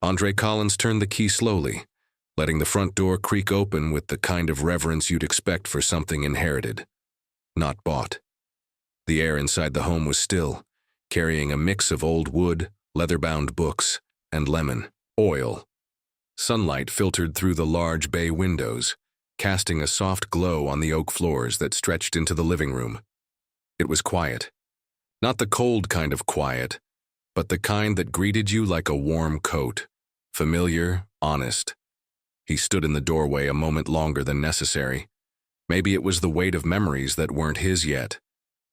Andre Collins turned the key slowly, letting the front door creak open with the kind of reverence you'd expect for something inherited, not bought. The air inside the home was still, carrying a mix of old wood, leather-bound books, and lemon oil. Sunlight filtered through the large bay windows, casting a soft glow on the oak floors that stretched into the living room. It was quiet. Not the cold kind of quiet, but the kind that greeted you like a warm coat. Familiar, honest. He stood in the doorway a moment longer than necessary. Maybe it was the weight of memories that weren't his yet.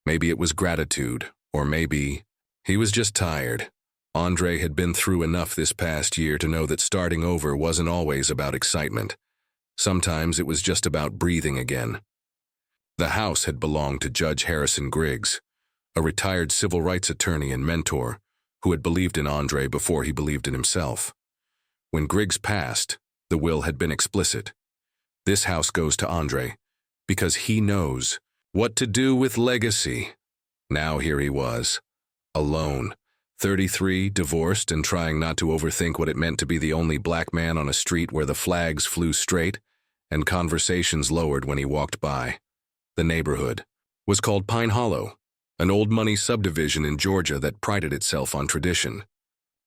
Maybe it was gratitude, or maybe he was just tired. Andre had been through enough this past year to know that starting over wasn't always about excitement. Sometimes it was just about breathing again. The house had belonged to Judge Harrison Griggs, a retired civil rights attorney and mentor who had believed in Andre before he believed in himself. When Griggs passed, the will had been explicit. This house goes to Andre because he knows what to do with legacy. Now here he was, alone, 33, divorced, and trying not to overthink what it meant to be the only black man on a street where the flags flew straight and conversations lowered when he walked by. The neighborhood was called Pine Hollow, an old-money subdivision in Georgia that prided itself on tradition.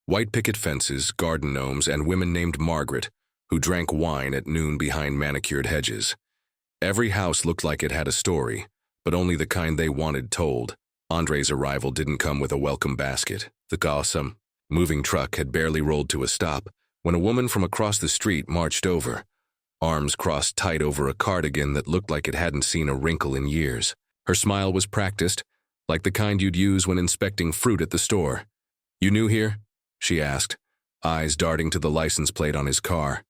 White picket fences, garden gnomes, and women named Margaret, who drank wine at noon behind manicured hedges. Every house looked like it had a story, but only the kind they wanted told. Andre's arrival didn't come with a welcome basket. The awesome, moving truck had barely rolled to a stop when a woman from across the street marched over, arms crossed tight over a cardigan that looked like it hadn't seen a wrinkle in years. Her smile was practiced, like the kind you'd use when inspecting fruit at the store. "You new here?" she asked, eyes darting to the license plate on his car.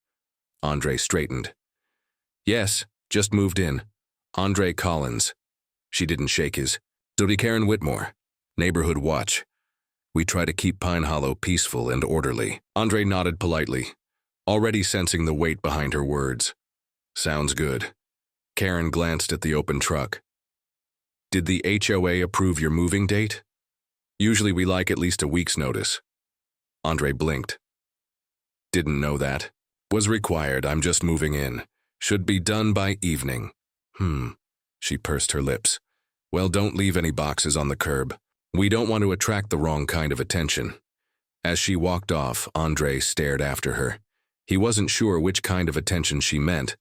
Andre straightened. "Yes, just moved in. Andre Collins." She didn't shake his. "Dodie Karen Whitmore, Neighborhood Watch. We try to keep Pine Hollow peaceful and orderly." Andre nodded politely, already sensing the weight behind her words. "Sounds good." Karen glanced at the open truck. "Did the HOA approve your moving date? Usually we like at least a week's notice." Andre blinked. "Didn't know that. Was required, I'm just moving in. Should be done by evening." She pursed her lips. "Well, don't leave any boxes on the curb. We don't want to attract the wrong kind of attention." As she walked off, Andre stared after her. He wasn't sure which kind of attention she meant,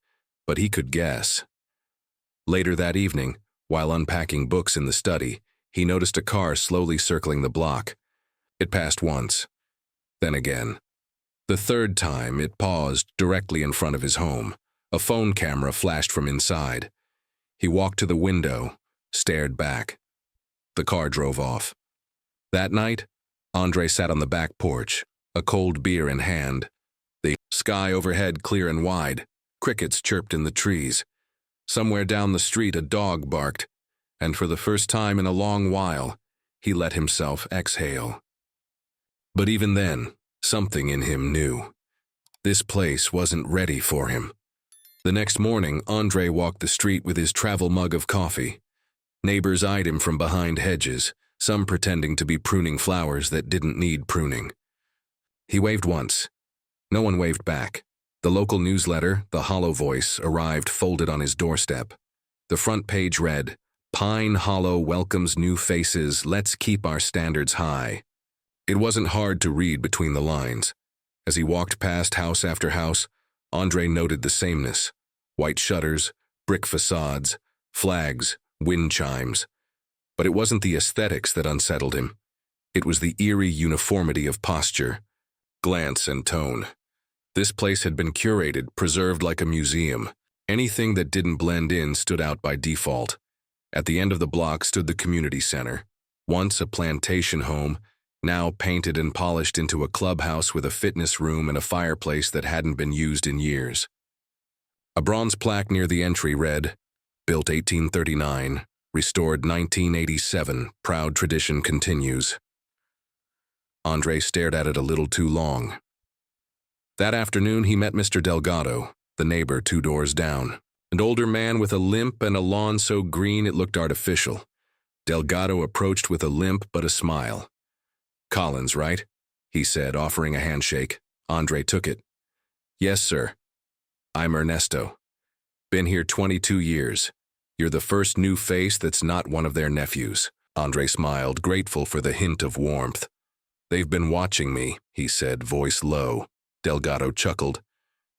but he could guess. Later that evening, while unpacking books in the study, he noticed a car slowly circling the block. It passed once, then again. The third time, it paused directly in front of his home. A phone camera flashed from inside. He walked to the window, stared back. The car drove off. That night, Andre sat on the back porch, a cold beer in hand. The sky overhead clear and wide. Crickets chirped in the trees. Somewhere down the street a dog barked, and for the first time in a long while, he let himself exhale. But even then, something in him knew. This place wasn't ready for him. The next morning, Andre walked the street with his travel mug of coffee. Neighbors eyed him from behind hedges, some pretending to be pruning flowers that didn't need pruning. He waved once. No one waved back. The local newsletter, The Hollow Voice, arrived folded on his doorstep. The front page read, "Pine Hollow welcomes new faces. Let's keep our standards high." It wasn't hard to read between the lines. As he walked past house after house, Andre noted the sameness. White shutters, brick facades, flags, wind chimes. But it wasn't the aesthetics that unsettled him. It was the eerie uniformity of posture, glance, and tone. This place had been curated, preserved like a museum. Anything that didn't blend in stood out by default. At the end of the block stood the community center, once a plantation home, now painted and polished into a clubhouse with a fitness room and a fireplace that hadn't been used in years. A bronze plaque near the entry read, "Built 1839, restored 1987, proud tradition continues." Andre stared at it a little too long. That afternoon he met Mr. Delgado, the neighbor 2 doors down, an older man with a limp and a lawn so green it looked artificial. Delgado approached with a limp but a smile. "Collins, right?" he said, offering a handshake. Andre took it. Yes, sir. I'm Ernesto. Been here 22 years. You're the first new face that's not one of their nephews. Andre smiled, grateful for the hint of warmth. They've been watching me, he said, voice low. Delgado chuckled.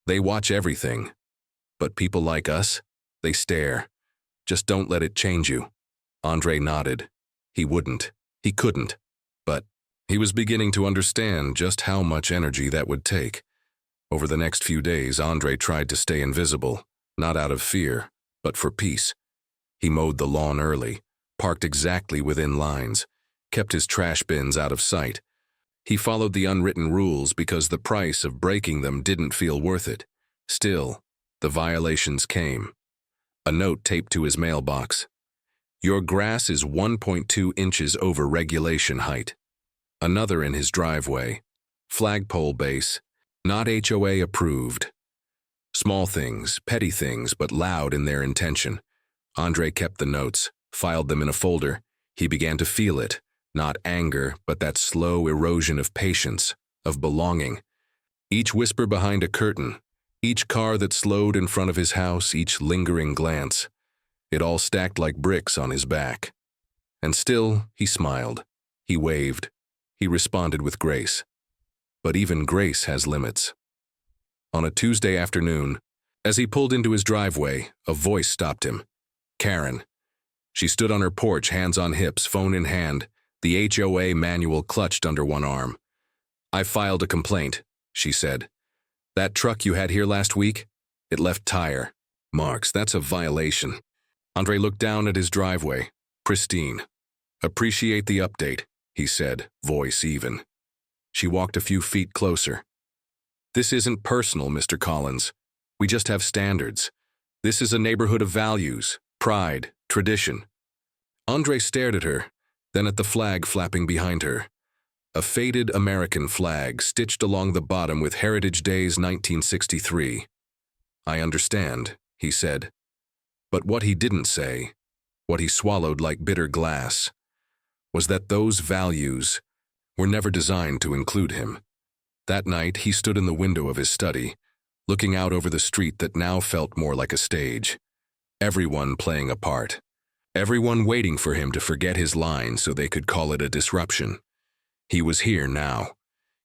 They watch everything. But people like us, they stare. Just don't let it change you. Andre nodded. He wouldn't. He couldn't. But he was beginning to understand just how much energy that would take. Over the next few days, Andre tried to stay invisible, not out of fear, but for peace. He mowed the lawn early, parked exactly within lines, kept his trash bins out of sight. He followed the unwritten rules because the price of breaking them didn't feel worth it. Still, the violations came. A note taped to his mailbox. Your grass is 1.2 inches over regulation height. Another in his driveway. Flagpole base. Not HOA approved. Small things, petty things, but loud in their intention. Andre kept the notes, filed them in a folder. He began to feel it. Not anger, but that slow erosion of patience, of belonging. Each whisper behind a curtain, each car that slowed in front of his house, each lingering glance. It all stacked like bricks on his back. And still, he smiled. He waved. He responded with grace. But even grace has limits. On a Tuesday afternoon, as he pulled into his driveway, a voice stopped him. Karen. She stood on her porch, hands on hips, phone in hand, the HOA manual clutched under one arm. I filed a complaint, she said. That truck you had here last week? It left tire marks. That's a violation. Andre looked down at his driveway. Pristine. Appreciate the update, he said, voice even. She walked a few feet closer. This isn't personal, Mr. Collins. We just have standards. This is a neighborhood of values, pride, tradition. Andre stared at her, then at the flag flapping behind her. A faded American flag stitched along the bottom with Heritage Days 1963. I understand, he said. But what he didn't say, what he swallowed like bitter glass, was that those values were never designed to include him. That night, he stood in the window of his study, looking out over the street that now felt more like a stage. Everyone playing a part. Everyone waiting for him to forget his line so they could call it a disruption. He was here now.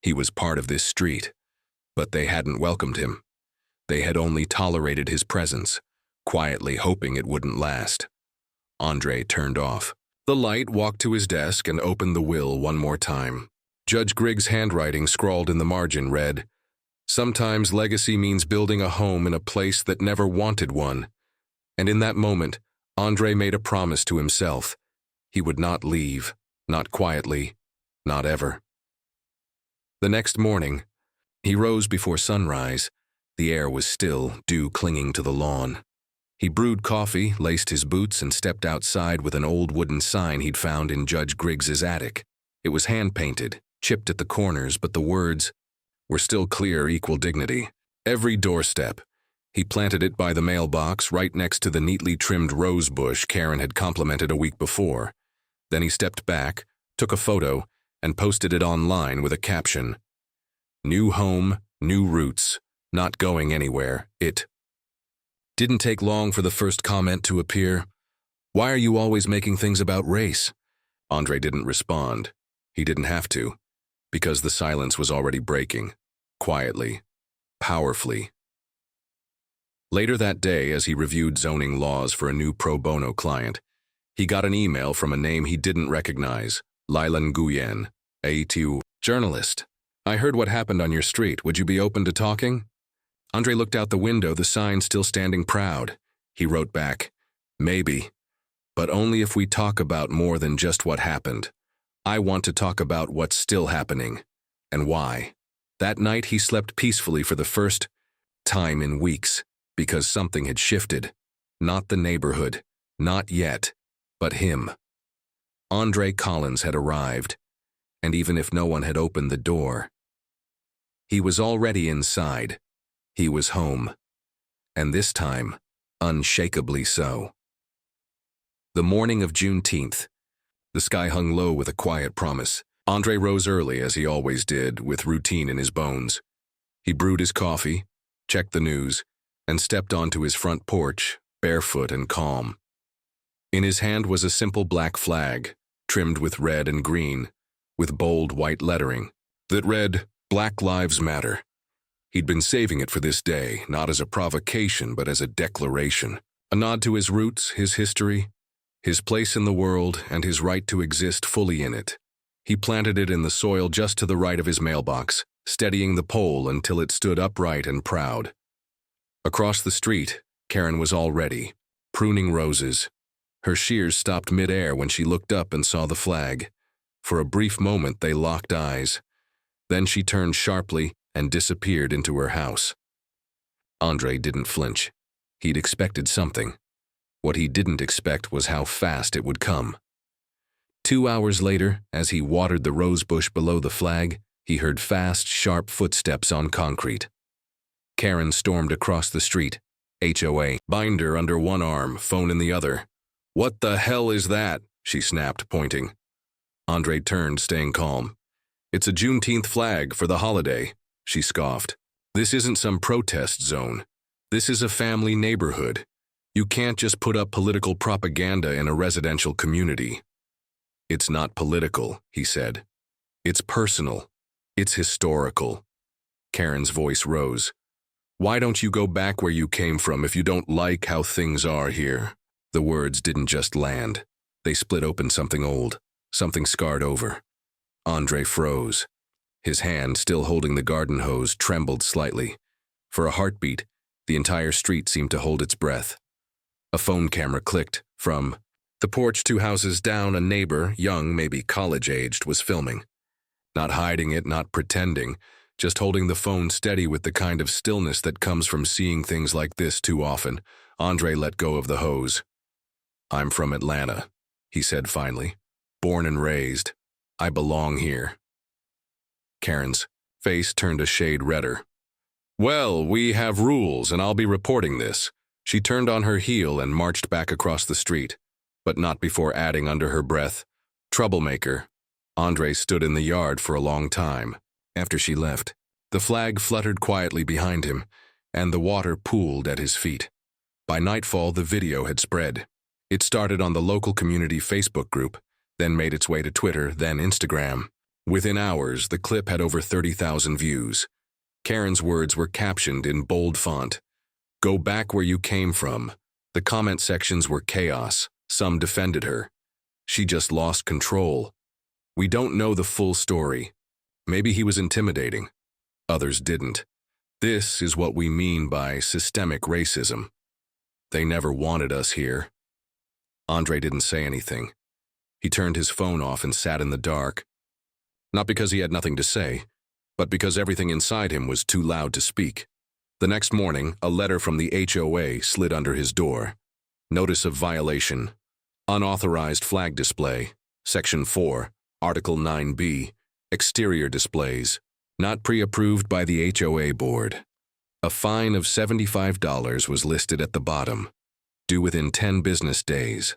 He was part of this street. But they hadn't welcomed him. They had only tolerated his presence, quietly hoping it wouldn't last. Andre turned off the light, walked to his desk, and opened the will one more time. Judge Griggs' handwriting scrawled in the margin read, Sometimes legacy means building a home in a place that never wanted one. And in that moment, Andre made a promise to himself. He would not leave, not quietly, not ever. The next morning, he rose before sunrise. The air was still, dew clinging to the lawn. He brewed coffee, laced his boots, and stepped outside with an old wooden sign he'd found in Judge Griggs's attic. It was hand-painted, chipped at the corners, but the words were still clear, equal dignity. Every doorstep. He planted it by the mailbox, right next to the neatly trimmed rose bush Karen had complimented a week before. Then he stepped back, took a photo, and posted it online with a caption. New home, new roots, not going anywhere, it. Didn't take long for the first comment to appear. Why are you always making things about race? Andre didn't respond. He didn't have to, because the silence was already breaking, quietly, powerfully. Later that day, as he reviewed zoning laws for a new pro bono client, he got an email from a name he didn't recognize, Lylan Nguyen, A2 journalist. I heard what happened on your street. Would you be open to talking? Andre looked out the window, the sign still standing proud. He wrote back, Maybe, but only if we talk about more than just what happened. I want to talk about what's still happening, and why. That night he slept peacefully for the first time in weeks, because something had shifted. Not the neighborhood, not yet, but him. Andre Collins had arrived, and even if no one had opened the door, he was already inside. He was home, and this time, unshakably so. The morning of Juneteenth. The sky hung low with a quiet promise. Andre rose early, as he always did, with routine in his bones. He brewed his coffee, checked the news, and stepped onto his front porch, barefoot and calm. In his hand was a simple black flag, trimmed with red and green, with bold white lettering that read, "Black Lives Matter." He'd been saving it for this day, not as a provocation, but as a declaration. A nod to his roots, his history, his place in the world, and his right to exist fully in it. He planted it in the soil just to the right of his mailbox, steadying the pole until it stood upright and proud. Across the street, Karen was already pruning roses. Her shears stopped mid-air when she looked up and saw the flag. For a brief moment, they locked eyes. Then she turned sharply and disappeared into her house. Andre didn't flinch. He'd expected something. What he didn't expect was how fast it would come. 2 hours later, as he watered the rosebush below the flag, he heard fast, sharp footsteps on concrete. Karen stormed across the street, HOA binder under one arm, phone in the other. "What the hell is that?" she snapped, pointing. Andre turned, staying calm. "It's a Juneteenth flag for the holiday," she scoffed. "This isn't some protest zone. This is a family neighborhood. You can't just put up political propaganda in a residential community." "It's not political," he said. "It's personal. It's historical." Karen's voice rose. "Why don't you go back where you came from if you don't like how things are here?" The words didn't just land. They split open something old, something scarred over. Andre froze. His hand, still holding the garden hose, trembled slightly. For a heartbeat, the entire street seemed to hold its breath. A phone camera clicked. From the porch 2 houses down, a neighbor, young, maybe college-aged, was filming. Not hiding it, not pretending, just holding the phone steady with the kind of stillness that comes from seeing things like this too often. Andre let go of the hose. "I'm from Atlanta," he said finally. "Born and raised. I belong here." Karen's face turned a shade redder. "Well, we have rules, and I'll be reporting this." She turned on her heel and marched back across the street, but not before adding under her breath, "Troublemaker." Andre stood in the yard for a long time. After she left, the flag fluttered quietly behind him, and the water pooled at his feet. By nightfall, the video had spread. It started on the local community Facebook group, then made its way to Twitter, then Instagram. Within hours, the clip had over 30,000 views. Karen's words were captioned in bold font. "Go back where you came from." The comment sections were chaos. Some defended her. She just lost control. "We don't know the full story. Maybe he was intimidating." Others didn't. "This is what we mean by systemic racism. They never wanted us here." Andre didn't say anything. He turned his phone off and sat in the dark. Not because he had nothing to say, but because everything inside him was too loud to speak. The next morning, a letter from the HOA slid under his door. Notice of violation. Unauthorized flag display. Section 4, Article 9B. Exterior displays. Not pre-approved by the HOA board. A fine of $75 was listed at the bottom. Due within 10 business days.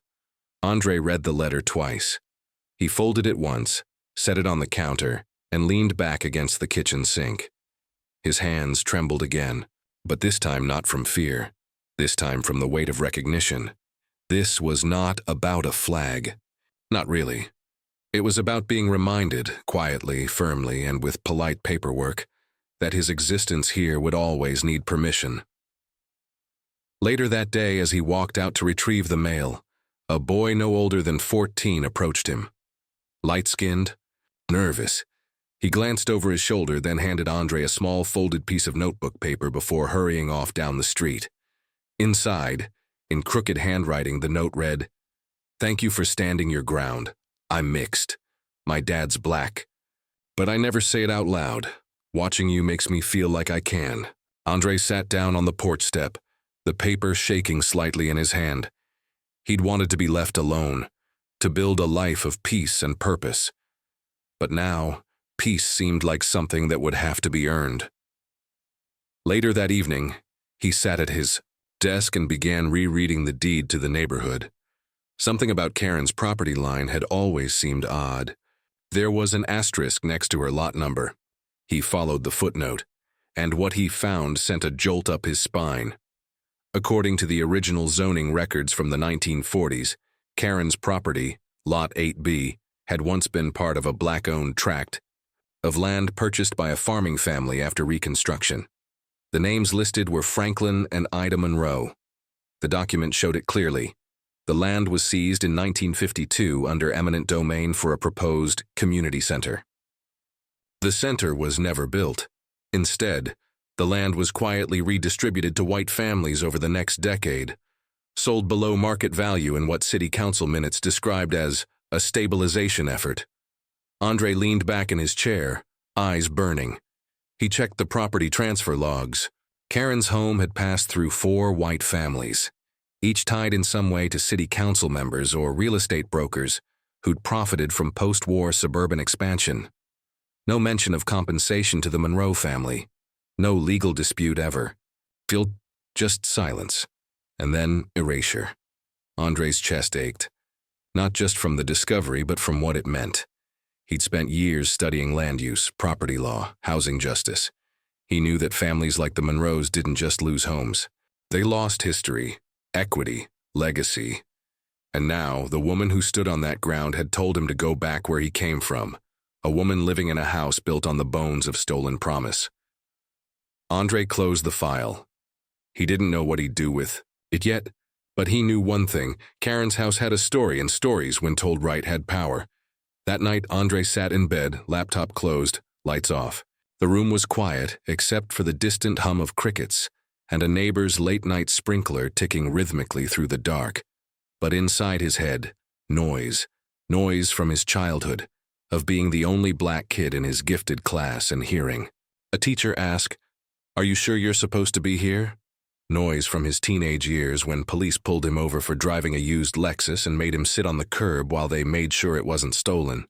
Andre read the letter twice. He folded it once, set it on the counter, and leaned back against the kitchen sink. His hands trembled again, but this time not from fear. This time from the weight of recognition. This was not about a flag. Not really. It was about being reminded, quietly, firmly, and with polite paperwork, that his existence here would always need permission. Later that day, as he walked out to retrieve the mail, a boy no older than 14 approached him. Light-skinned, nervous. He glanced over his shoulder, then handed Andre a small folded piece of notebook paper before hurrying off down the street. Inside, in crooked handwriting, the note read, "Thank you for standing your ground. I'm mixed. My dad's black. But I never say it out loud. Watching you makes me feel like I can." Andre sat down on the porch step, the paper shaking slightly in his hand. He'd wanted to be left alone, to build a life of peace and purpose. But now, peace seemed like something that would have to be earned. Later that evening, he sat at his desk and began rereading the deed to the neighborhood. Something about Karen's property line had always seemed odd. There was an asterisk next to her lot number. He followed the footnote. and what he found sent a jolt up his spine. According to the original zoning records from the 1940s, Karen's property, Lot 8B, had once been part of a black-owned tract of land purchased by a farming family after Reconstruction. The names listed were Franklin and Ida Monroe. The document showed it clearly. The land was seized in 1952 under eminent domain for a proposed community center. The center was never built. Instead, the land was quietly redistributed to white families over the next decade, sold below market value in what city council minutes described as a stabilization effort. Andre leaned back in his chair, eyes burning. He checked the property transfer logs. Karen's home had passed through 4 white families, each tied in some way to city council members or real estate brokers who'd profited from post-war suburban expansion. No mention of compensation to the Monroe family. No legal dispute ever. Just silence. And then erasure. Andre's chest ached. Not just from the discovery, but from what it meant. He'd spent years studying land use, property law, housing justice. He knew that families like the Monroes didn't just lose homes. They lost history, equity, legacy. And now, the woman who stood on that ground had told him to go back where he came from. A woman living in a house built on the bones of stolen promise. Andre closed the file. He didn't know what he'd do with it yet, but he knew one thing. Karen's house had a story, and stories, when told right, had power. That night, Andre sat in bed, laptop closed, lights off. The room was quiet, except for the distant hum of crickets and a neighbor's late-night sprinkler ticking rhythmically through the dark. But inside his head, noise. Noise from his childhood, of being the only black kid in his gifted class and hearing a teacher ask, "Are you sure you're supposed to be here?" Noise from his teenage years when police pulled him over for driving a used Lexus and made him sit on the curb while they made sure it wasn't stolen.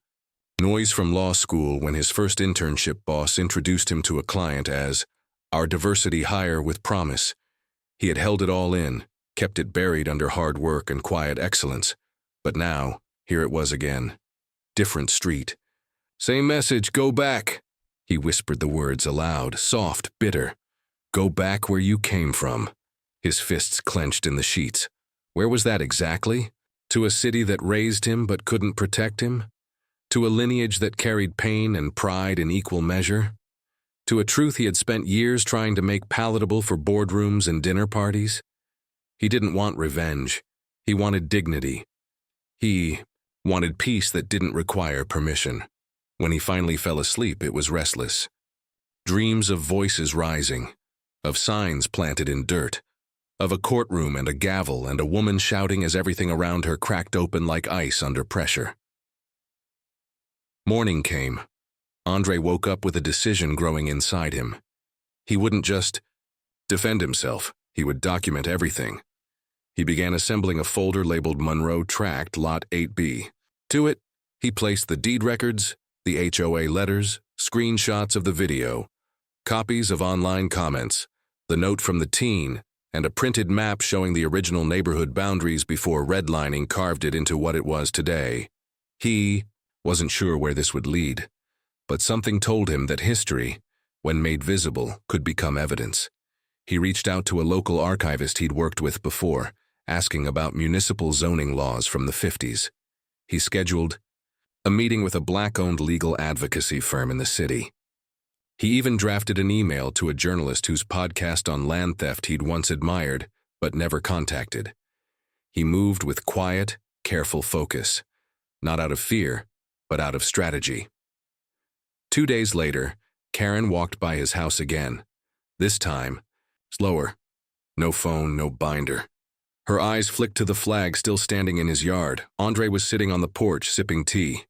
Noise from law school when his first internship boss introduced him to a client as our diversity hire with promise. He had held it all in, kept it buried under hard work and quiet excellence. But now, here it was again. Different street. "Same message, go back." He whispered the words aloud, soft, bitter. Go back where you came from. His fists clenched in the sheets. Where was that exactly? To a city that raised him but couldn't protect him? To a lineage that carried pain and pride in equal measure? To a truth he had spent years trying to make palatable for boardrooms and dinner parties? He didn't want revenge. He wanted dignity. He wanted peace that didn't require permission. When he finally fell asleep, it was restless. Dreams of voices rising, of signs planted in dirt, of a courtroom and a gavel and a woman shouting as everything around her cracked open like ice under pressure. Morning came. Andre woke up with a decision growing inside him. He wouldn't just defend himself, he would document everything. He began assembling a folder labeled Monroe Tract Lot 8B. To it, he placed the deed records, the HOA letters, screenshots of the video, copies of online comments, the note from the teen, and a printed map showing the original neighborhood boundaries before redlining carved it into what it was today. He wasn't sure where this would lead, but something told him that history, when made visible, could become evidence. He reached out to a local archivist he'd worked with before, asking about municipal zoning laws from the 50s. He scheduled a meeting with a black-owned legal advocacy firm in the city. He even drafted an email to a journalist whose podcast on land theft he'd once admired, but never contacted. He moved with quiet, careful focus, not out of fear, but out of strategy. 2 days later, Karen walked by his house again. This time, slower. No phone, no binder. Her eyes flicked to the flag still standing in his yard. Andre was sitting on the porch, sipping tea.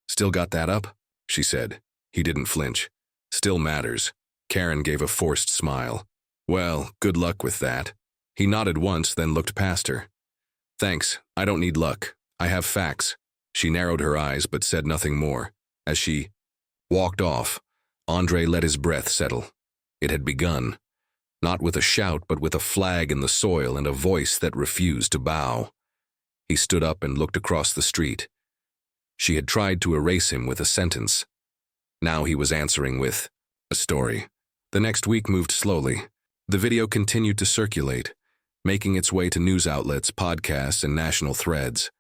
"Still got that up?" she said. He didn't flinch. "Still matters." Karen gave a forced smile. "Well, good luck with that." He nodded once, then looked past her. "Thanks, I don't need luck. I have facts." She narrowed her eyes but said nothing more. As she walked off, Andre let his breath settle. It had begun. Not with a shout, but with a flag in the soil and a voice that refused to bow. He stood up and looked across the street. She had tried to erase him with a sentence. Now he was answering with a story. The next week moved slowly. The video continued to circulate, making its way to news outlets, podcasts, and national threads.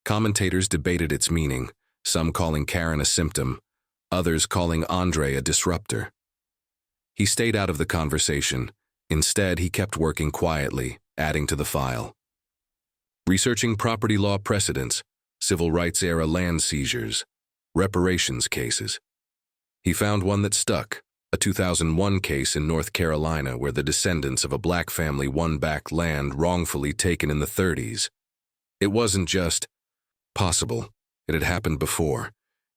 Commentators debated its meaning, some calling Karen a symptom, others calling Andre a disruptor. He stayed out of the conversation. Instead, he kept working quietly, adding to the file. Researching property law precedents, civil rights-era land seizures, reparations cases. He found one that stuck, a 2001 case in North Carolina where the descendants of a black family won back land wrongfully taken in the 30s. It wasn't just possible. It had happened before.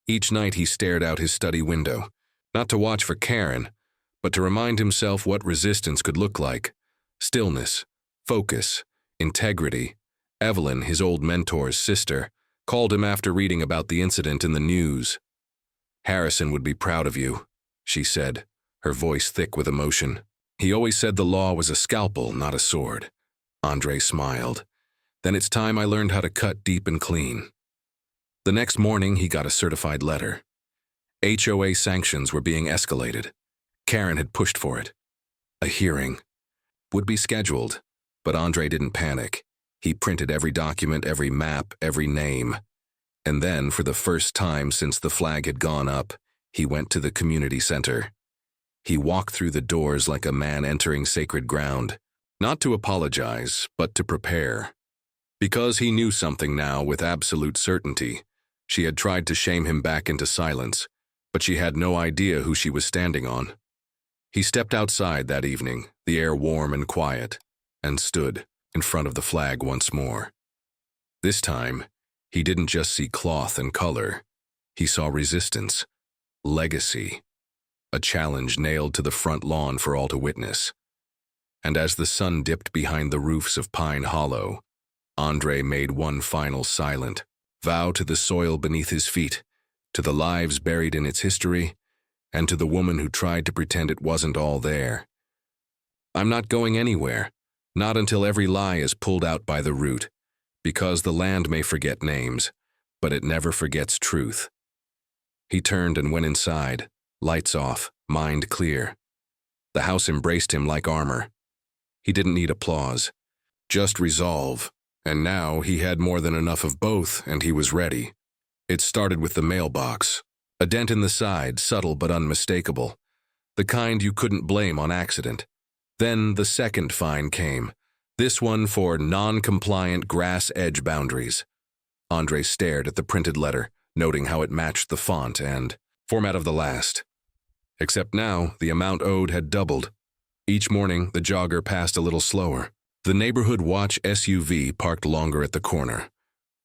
Each night he stared out his study window, not to watch for Karen, but to remind himself what resistance could look like. Stillness, focus, integrity. Evelyn, his old mentor's sister, called him after reading about the incident in the news. "Harrison would be proud of you," she said, her voice thick with emotion. "He always said the law was a scalpel, not a sword." Andre smiled. "Then it's time I learned how to cut deep and clean." The next morning, he got a certified letter. HOA sanctions were being escalated. Karen had pushed for it. A hearing would be scheduled, but Andre didn't panic. He printed every document, every map, every name. And then, for the first time since the flag had gone up, he went to the community center. He walked through the doors like a man entering sacred ground, not to apologize, but to prepare. Because he knew something now with absolute certainty. She had tried to shame him back into silence, but she had no idea who she was standing on. He stepped outside that evening, the air warm and quiet, and stood in front of the flag once more. This time, he didn't just see cloth and color. He saw resistance, legacy, a challenge nailed to the front lawn for all to witness. And as the sun dipped behind the roofs of Pine Hollow, Andre made one final silent vow to the soil beneath his feet, to the lives buried in its history, and to the woman who tried to pretend it wasn't all there. "I'm not going anywhere, not until every lie is pulled out by the root, because the land may forget names, but it never forgets truth." He turned and went inside, lights off, mind clear. The house embraced him like armor. He didn't need applause, just resolve, and now he had more than enough of both, and he was ready. It started with the mailbox, a dent in the side, subtle but unmistakable, the kind you couldn't blame on accident. Then the second fine came, this one for non-compliant grass edge boundaries. Andre stared at the printed letter, noting how it matched the font and format of the last. Except now, the amount owed had doubled. Each morning, the jogger passed a little slower. The neighborhood watch SUV parked longer at the corner.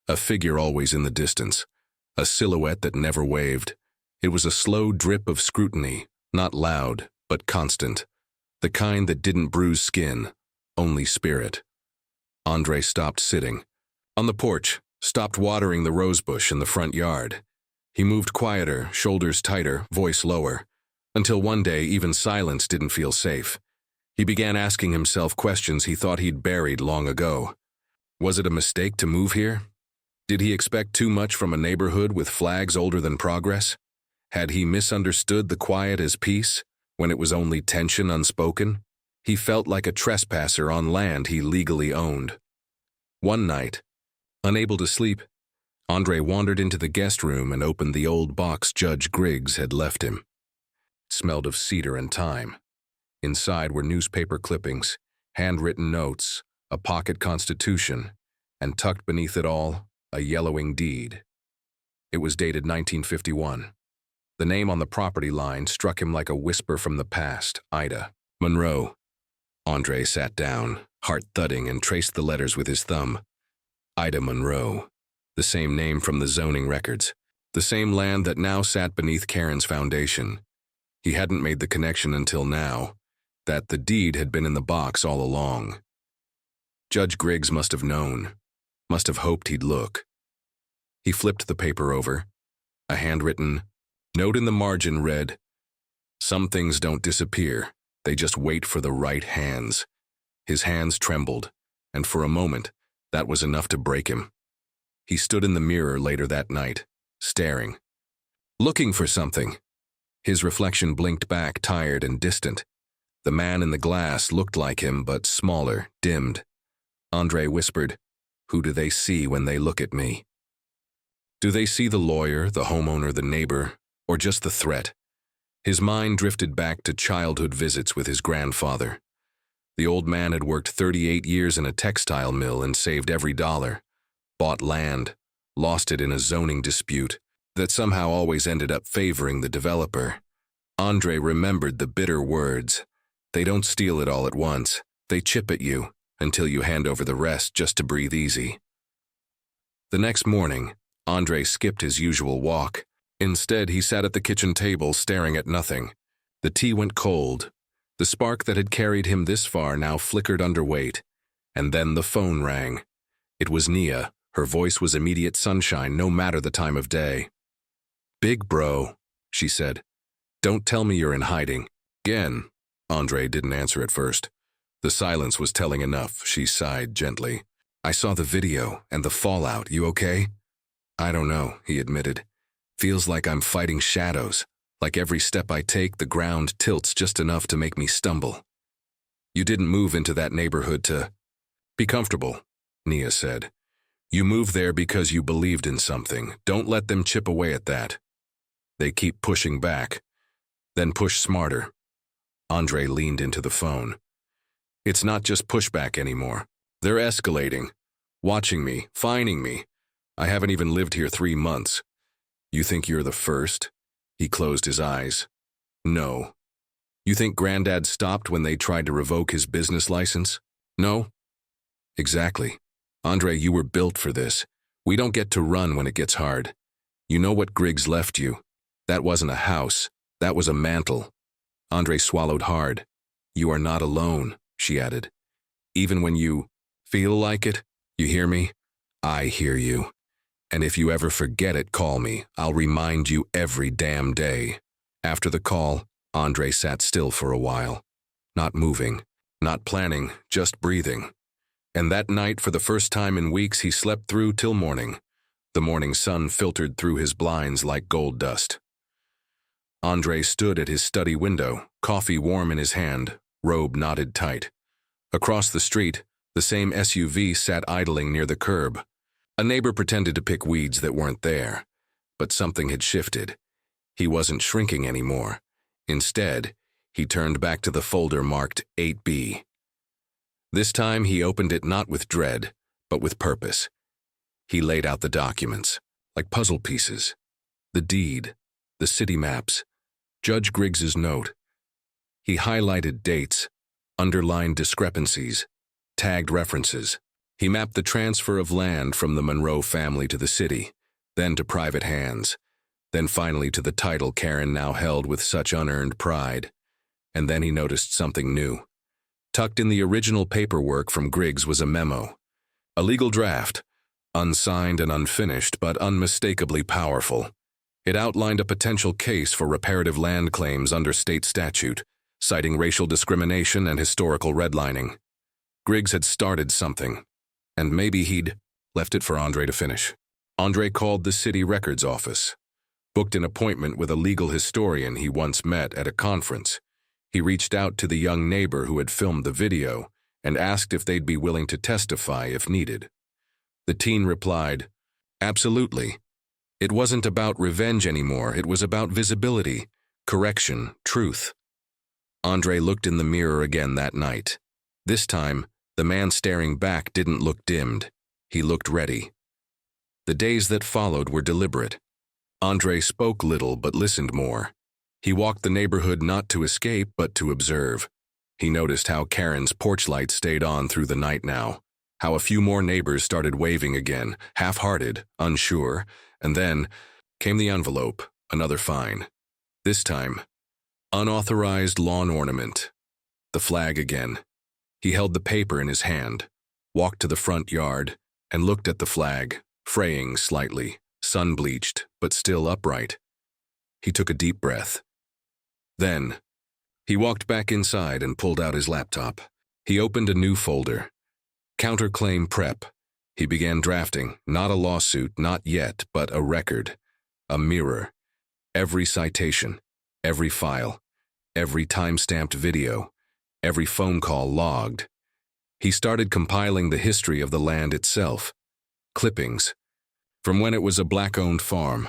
A figure always in the distance, a silhouette that never waved. It was a slow drip of scrutiny, not loud, but constant. The kind that didn't bruise skin, only spirit. Andre stopped sitting. On the porch, stopped watering the rosebush in the front yard. He moved quieter, shoulders tighter, voice lower, until one day even silence didn't feel safe. He began asking himself questions he thought he'd buried long ago. Was it a mistake to move here? Did he expect too much from a neighborhood with flags older than progress? Had he misunderstood the quiet as peace, when it was only tension unspoken? He felt like a trespasser on land he legally owned. One night, unable to sleep, Andre wandered into the guest room and opened the old box Judge Griggs had left him. It smelled of cedar and thyme. Inside were newspaper clippings, handwritten notes, a pocket constitution, and tucked beneath it all, a yellowing deed. It was dated 1951. The name on the property line struck him like a whisper from the past, Ida Monroe. Andre sat down, heart thudding, and traced the letters with his thumb. Ida Monroe, the same name from the zoning records, the same land that now sat beneath Karen's foundation. He hadn't made the connection until now, that the deed had been in the box all along. Judge Griggs must have known, must have hoped he'd look. He flipped the paper over. A handwritten note in the margin read, "Some things don't disappear, they just wait for the right hands." His hands trembled, and for a moment, that was enough to break him. He stood in the mirror later that night, staring, looking for something. His reflection blinked back, tired and distant. The man in the glass looked like him, but smaller, dimmed. Andre whispered, "Who do they see when they look at me? Do they see the lawyer, the homeowner, the neighbor, or just the threat?" His mind drifted back to childhood visits with his grandfather. The old man had worked 38 years in a textile mill and saved every dollar, bought land, lost it in a zoning dispute that somehow always ended up favoring the developer. Andre remembered the bitter words. They don't steal it all at once. They chip at you until you hand over the rest just to breathe easy. The next morning, Andre skipped his usual walk. Instead, he sat at the kitchen table staring at nothing. The tea went cold. The spark that had carried him this far now flickered under weight. And then the phone rang. It was Nia. Her voice was immediate sunshine, no matter the time of day. "Big bro," she said. "Don't tell me you're in hiding." Again. Andre didn't answer at first. The silence was telling enough. She sighed gently. "I saw the video and the fallout. You okay?" "I don't know," he admitted. "Feels like I'm fighting shadows. Like every step I take, the ground tilts just enough to make me stumble." "You didn't move into that neighborhood to be comfortable," Nia said. "You moved there because you believed in something. Don't let them chip away at that. They keep pushing back. Then push smarter." Andre leaned into the phone. "It's not just pushback anymore. They're escalating, watching me, fining me. I haven't even lived here 3 months. You think you're the first?" He closed his eyes. "No. You think Granddad stopped when they tried to revoke his business license? No?" "Exactly. Andre, you were built for this. We don't get to run when it gets hard. You know what Griggs left you. That wasn't a house. That was a mantle." Andre swallowed hard. "You are not alone," she added. "Even when you feel like it, you hear me? I hear you. And if you ever forget it, call me. I'll remind you every damn day." After the call, Andre sat still for a while. Not moving, not planning, just breathing. And that night, for the first time in weeks, he slept through till morning. The morning sun filtered through his blinds like gold dust. Andre stood at his study window, coffee warm in his hand, robe knotted tight. Across the street, the same SUV sat idling near the curb. A neighbor pretended to pick weeds that weren't there. But something had shifted. He wasn't shrinking anymore. Instead, he turned back to the folder marked 8B. This time he opened it not with dread, but with purpose. He laid out the documents, like puzzle pieces. The deed, the city maps, Judge Griggs's note. He highlighted dates, underlined discrepancies, tagged references. He mapped the transfer of land from the Monroe family to the city, then to private hands, then finally to the title Karen now held with such unearned pride. And then he noticed something new. Tucked in the original paperwork from Griggs was a memo. A legal draft, unsigned and unfinished, but unmistakably powerful. It outlined a potential case for reparative land claims under state statute, citing racial discrimination and historical redlining. Griggs had started something, and maybe he'd left it for Andre to finish. Andre called the city records office, booked an appointment with a legal historian he once met at a conference. He reached out to the young neighbor who had filmed the video and asked if they'd be willing to testify if needed. The teen replied, "Absolutely. It wasn't about revenge anymore. It was about visibility, correction, truth." Andre looked in the mirror again that night. This time, the man staring back didn't look dimmed. He looked ready. The days that followed were deliberate. Andre spoke little but listened more. He walked the neighborhood not to escape but to observe. He noticed how Karen's porch light stayed on through the night now, how a few more neighbors started waving again, half-hearted, unsure, and then came the envelope, another fine. This time, unauthorized lawn ornament. The flag again. He held the paper in his hand, walked to the front yard, and looked at the flag, fraying slightly, sun-bleached, but still upright. He took a deep breath. Then, he walked back inside and pulled out his laptop. He opened a new folder. Counterclaim prep. He began drafting, not a lawsuit, not yet, but a record, a mirror. Every citation, every file, every time-stamped video, every phone call logged. He started compiling the history of the land itself, clippings, from when it was a black-owned farm,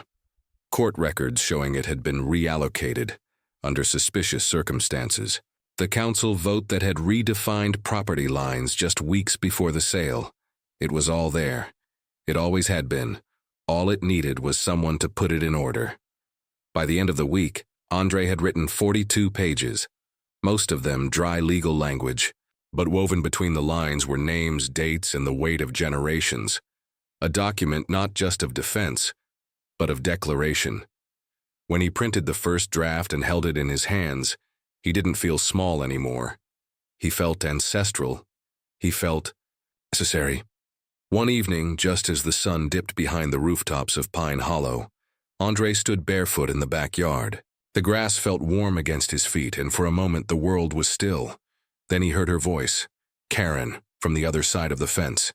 court records showing it had been reallocated under suspicious circumstances, the council vote that had redefined property lines just weeks before the sale. It was all there. It always had been. All it needed was someone to put it in order. By the end of the week, Andre had written 42 pages, most of them dry legal language, but woven between the lines were names, dates, and the weight of generations. A document not just of defense, but of declaration. When he printed the first draft and held it in his hands, he didn't feel small anymore. He felt ancestral. He felt necessary. One evening, just as the sun dipped behind the rooftops of Pine Hollow, Andre stood barefoot in the backyard. The grass felt warm against his feet, and for a moment the world was still. Then he heard her voice, Karen, from the other side of the fence.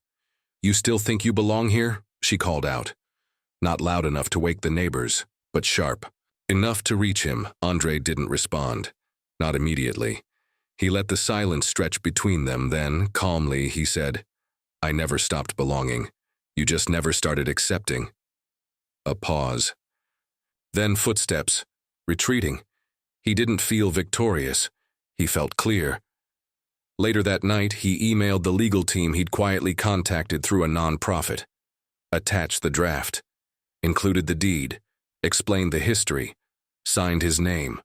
"You still think you belong here?" she called out. Not loud enough to wake the neighbors, but sharp. Enough to reach him. Andre didn't respond. Not immediately. He let the silence stretch between them, then, calmly, he said, "I never stopped belonging. You just never started accepting." A pause. Then footsteps, retreating. He didn't feel victorious. He felt clear. Later that night, he emailed the legal team he'd quietly contacted through a nonprofit. Attached the draft. Included the deed. Explained the history. Signed his name.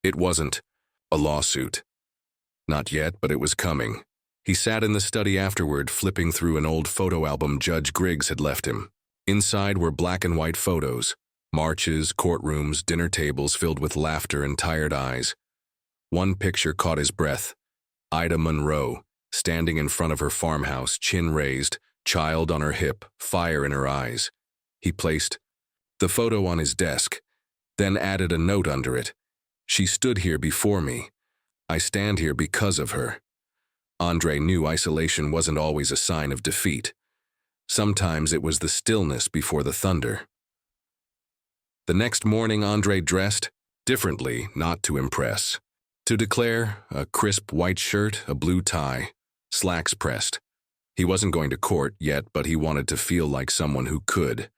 It wasn't a lawsuit. Not yet, but it was coming. He sat in the study afterward, flipping through an old photo album Judge Griggs had left him. Inside were black and white photos, marches, courtrooms, dinner tables filled with laughter and tired eyes. One picture caught his breath. Ida Monroe, standing in front of her farmhouse, chin raised, child on her hip, fire in her eyes. He placed the photo on his desk, then added a note under it. "She stood here before me. I stand here because of her." Andre knew isolation wasn't always a sign of defeat. Sometimes it was the stillness before the thunder. The next morning, Andre dressed differently, not to impress. To declare, a crisp white shirt, a blue tie, slacks pressed. He wasn't going to court yet, but he wanted to feel like someone who could.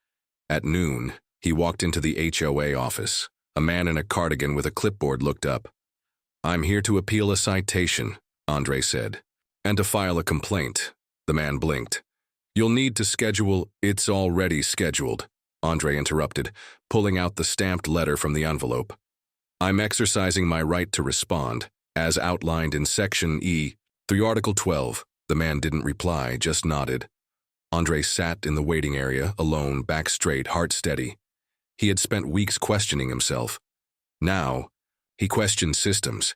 At noon, he walked into the HOA office. A man in a cardigan with a clipboard looked up. "I'm here to appeal a citation," Andre said. "And to file a complaint." The man blinked. "You'll need to schedule." "It's already scheduled," Andre interrupted, pulling out the stamped letter from the envelope. "I'm exercising my right to respond, as outlined in Section E, through Article 12. The man didn't reply, just nodded. Andre sat in the waiting area, alone, back straight, heart steady. He had spent weeks questioning himself. Now, he questioned systems.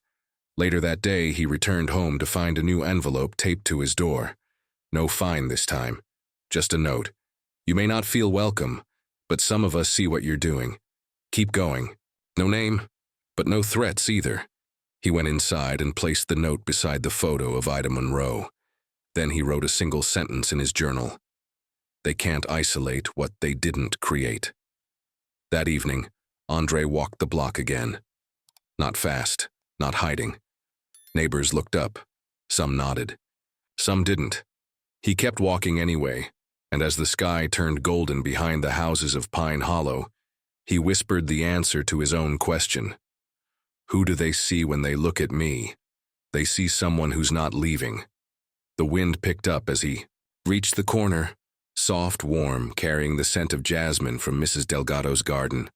Later that day, he returned home to find a new envelope taped to his door. No fine this time. Just a note. "You may not feel welcome, but some of us see what you're doing. Keep going." No name, but no threats either. He went inside and placed the note beside the photo of Ida Monroe. Then he wrote a single sentence in his journal. "They can't isolate what they didn't create." That evening, Andre walked the block again. Not fast, not hiding. Neighbors looked up. Some nodded. Some didn't. He kept walking anyway, and as the sky turned golden behind the houses of Pine Hollow, he whispered the answer to his own question. Who do they see when they look at me? They see someone who's not leaving. The wind picked up as he reached the corner, soft, warm, carrying the scent of jasmine from Mrs. Delgado's garden.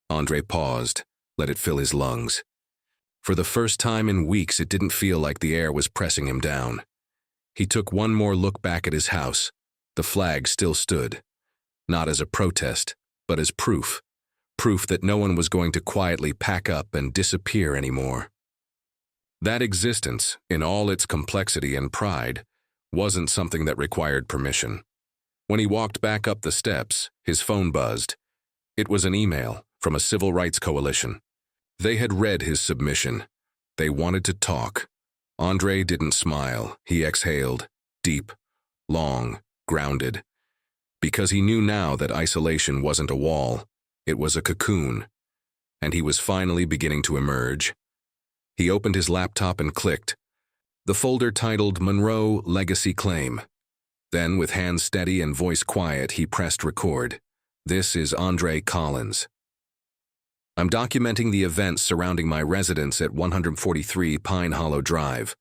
Andre paused, let it fill his lungs. For the first time in weeks, it didn't feel like the air was pressing him down. He took one more look back at his house. The flag still stood, not as a protest, but as proof. Proof that no one was going to quietly pack up and disappear anymore. That existence, in all its complexity and pride, wasn't something that required permission. When he walked back up the steps, his phone buzzed. It was an email from a civil rights coalition. They had read his submission. They wanted to talk. Andre didn't smile. He exhaled, deep, long, grounded. Because he knew now that isolation wasn't a wall. It was a cocoon. And he was finally beginning to emerge. He opened his laptop and clicked. The folder titled Monroe Legacy Claim. Then, with hands steady and voice quiet, he pressed record. This is Andre Collins. I'm documenting the events surrounding my residence at 143 Pine Hollow Drive,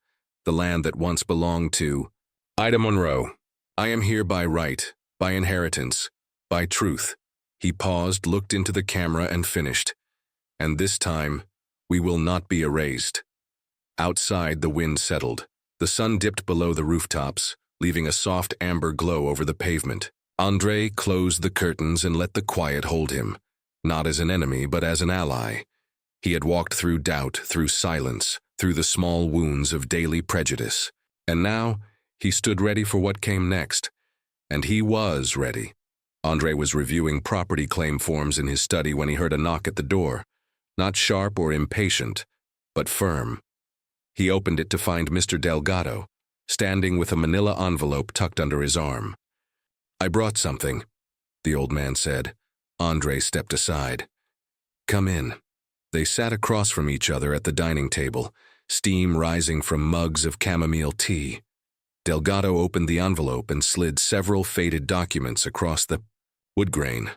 the land that once belonged to Ida Monroe. I am here by right, by inheritance, by truth. He paused, looked into the camera, and finished. And this time, we will not be erased. Outside, the wind settled. The sun dipped below the rooftops, leaving a soft amber glow over the pavement. Andre closed the curtains and let the quiet hold him, not as an enemy, but as an ally. He had walked through doubt, through silence, through the small wounds of daily prejudice. And now, he stood ready for what came next. And he was ready. Andre was reviewing property claim forms in his study when he heard a knock at the door. Not sharp or impatient, but firm. He opened it to find Mr. Delgado, standing with a manila envelope tucked under his arm. I brought something, the old man said. Andre stepped aside. Come in. They sat across from each other at the dining table, steam rising from mugs of chamomile tea. Delgado opened the envelope and slid several faded documents across the wood grain.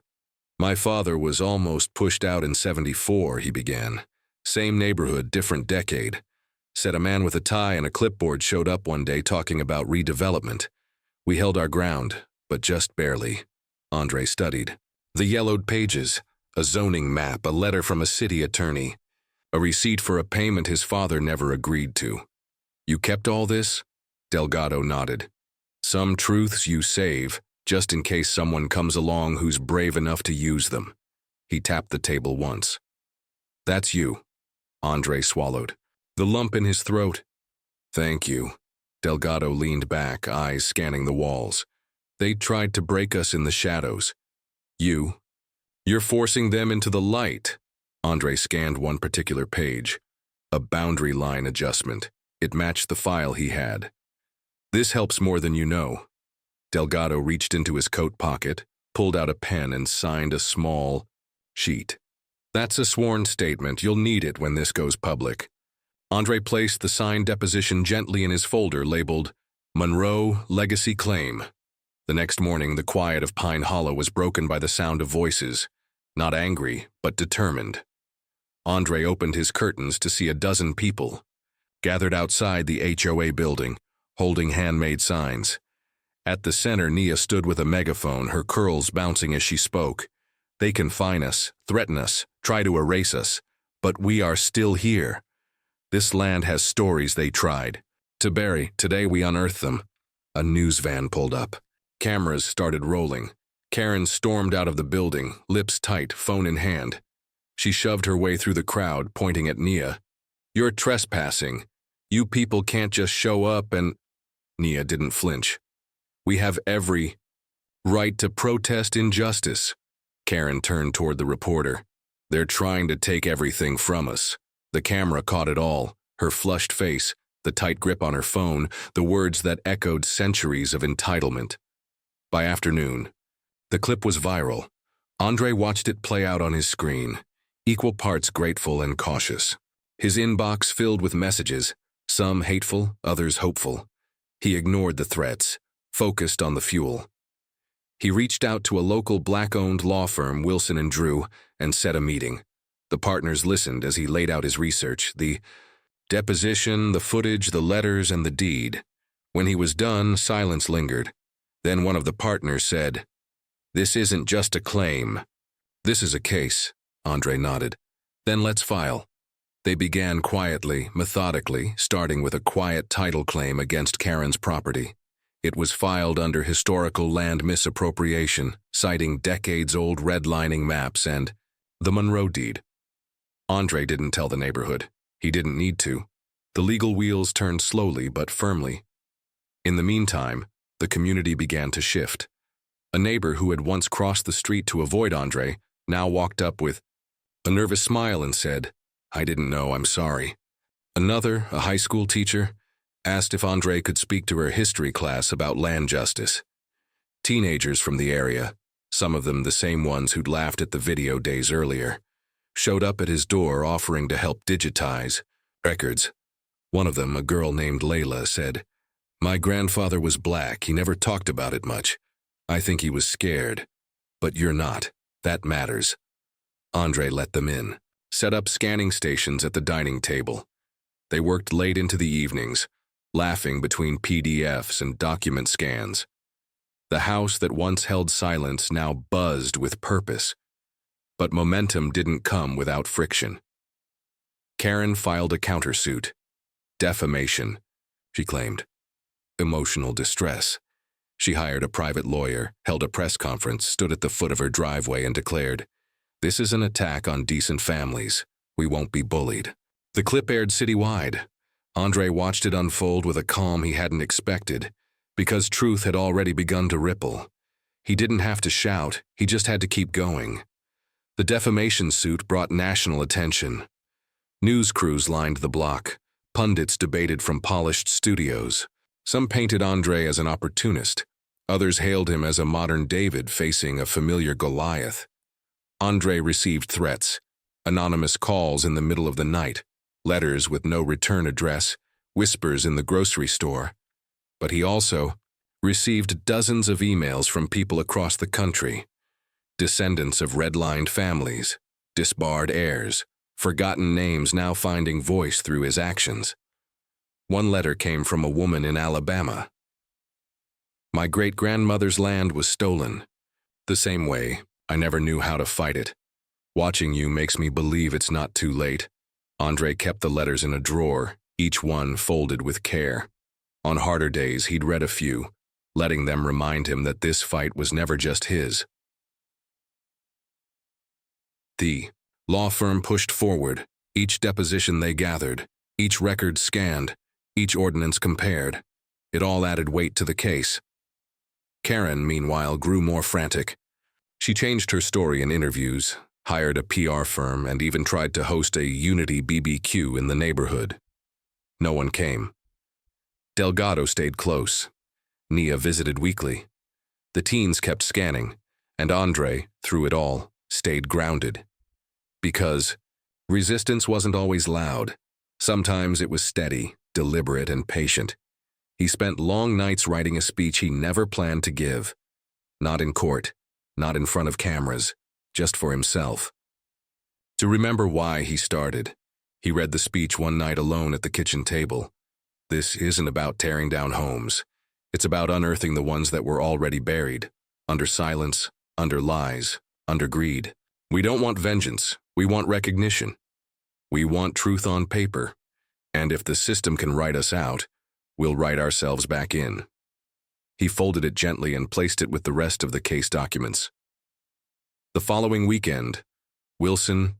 My father was almost pushed out in '74, he began. Same neighborhood, different decade. Said a man with a tie and a clipboard showed up one day talking about redevelopment. We held our ground, but just barely. Andre studied. The yellowed pages, a zoning map, a letter from a city attorney, a receipt for a payment his father never agreed to. You kept all this? Delgado nodded. Some truths you save, just in case someone comes along who's brave enough to use them. He tapped the table once. That's you. Andre swallowed. The lump in his throat. Thank you. Delgado leaned back, eyes scanning the walls. They tried to break us in the shadows. You're forcing them into the light. Andre scanned one particular page. A boundary line adjustment. It matched the file he had. This helps more than you know. Delgado reached into his coat pocket, pulled out a pen, and signed a small sheet. That's a sworn statement. You'll need it when this goes public. Andre placed the signed deposition gently in his folder labeled Monroe Legacy Claim. The next morning, the quiet of Pine Hollow was broken by the sound of voices, not angry, but determined. Andre opened his curtains to see a dozen people, gathered outside the HOA building, holding handmade signs. At the center, Nia stood with a megaphone, her curls bouncing as she spoke. They can fine us, threaten us, try to erase us, but we are still here. This land has stories they tried to bury. Today we unearthed them. A news van pulled up. Cameras started rolling. Karen stormed out of the building, lips tight, phone in hand. She shoved her way through the crowd, pointing at Nia. You're trespassing. You people can't just show up and… Nia didn't flinch. We have every right to protest injustice. Karen turned toward the reporter. They're trying to take everything from us. The camera caught it all, her flushed face, the tight grip on her phone, the words that echoed centuries of entitlement. By afternoon, the clip was viral. Andre watched it play out on his screen, equal parts grateful and cautious. His inbox filled with messages, some hateful, others hopeful. He ignored the threats, focused on the fuel. He reached out to a local black-owned law firm, Wilson & Drew, and set a meeting. The partners listened as he laid out his research, the deposition, the footage, the letters, and the deed. When he was done, silence lingered. Then one of the partners said, "This isn't just a claim. This is a case." Andre nodded. "Then let's file." They began quietly, methodically, starting with a quiet title claim against Karen's property. It was filed under historical land misappropriation, citing decades-old redlining maps and the Monroe deed. Andre didn't tell the neighborhood. He didn't need to. The legal wheels turned slowly but firmly. In the meantime, the community began to shift. A neighbor who had once crossed the street to avoid Andre now walked up with a nervous smile and said, "I didn't know, I'm sorry." Another, a high school teacher, asked if Andre could speak to her history class about land justice. Teenagers from the area, some of them the same ones who'd laughed at the video days earlier, showed up at his door offering to help digitize, records. One of them, a girl named Layla, said, "My grandfather was black. He never talked about it much. I think he was scared. But you're not. That matters." Andre let them in, set up scanning stations at the dining table. They worked late into the evenings, laughing between PDFs and document scans. The house that once held silence now buzzed with purpose. But momentum didn't come without friction. Karen filed a countersuit. Defamation, she claimed. Emotional distress. She hired a private lawyer, held a press conference, stood at the foot of her driveway and declared, "This is an attack on decent families. We won't be bullied." The clip aired citywide. Andre watched it unfold with a calm he hadn't expected, because truth had already begun to ripple. He didn't have to shout, he just had to keep going. The defamation suit brought national attention. News crews lined the block. Pundits debated from polished studios. Some painted Andre as an opportunist. Others hailed him as a modern David facing a familiar Goliath. Andre received threats, anonymous calls in the middle of the night, letters with no return address, whispers in the grocery store. But he also received dozens of emails from people across the country, descendants of redlined families, disbarred heirs, forgotten names now finding voice through his actions. One letter came from a woman in Alabama. "My great-grandmother's land was stolen. The same way, I never knew how to fight it. Watching you makes me believe it's not too late." Andre kept the letters in a drawer, each one folded with care. On harder days, he'd read a few, letting them remind him that this fight was never just his. The law firm pushed forward, each deposition they gathered, each record scanned, each ordinance compared. It all added weight to the case. Karen, meanwhile, grew more frantic. She changed her story in interviews, hired a PR firm, and even tried to host a Unity BBQ in the neighborhood. No one came. Delgado stayed close. Nia visited weekly. The teens kept scanning, and Andre, through it all, stayed grounded. Because resistance wasn't always loud. Sometimes it was steady, deliberate, and patient. He spent long nights writing a speech he never planned to give. Not in court, not in front of cameras, just for himself. To remember why he started, he read the speech one night alone at the kitchen table. This isn't about tearing down homes. It's about unearthing the ones that were already buried, under silence, under lies, under greed. We don't want vengeance. We want recognition. We want truth on paper. And if the system can write us out, we'll write ourselves back in. He folded it gently and placed it with the rest of the case documents. The following weekend, Wilson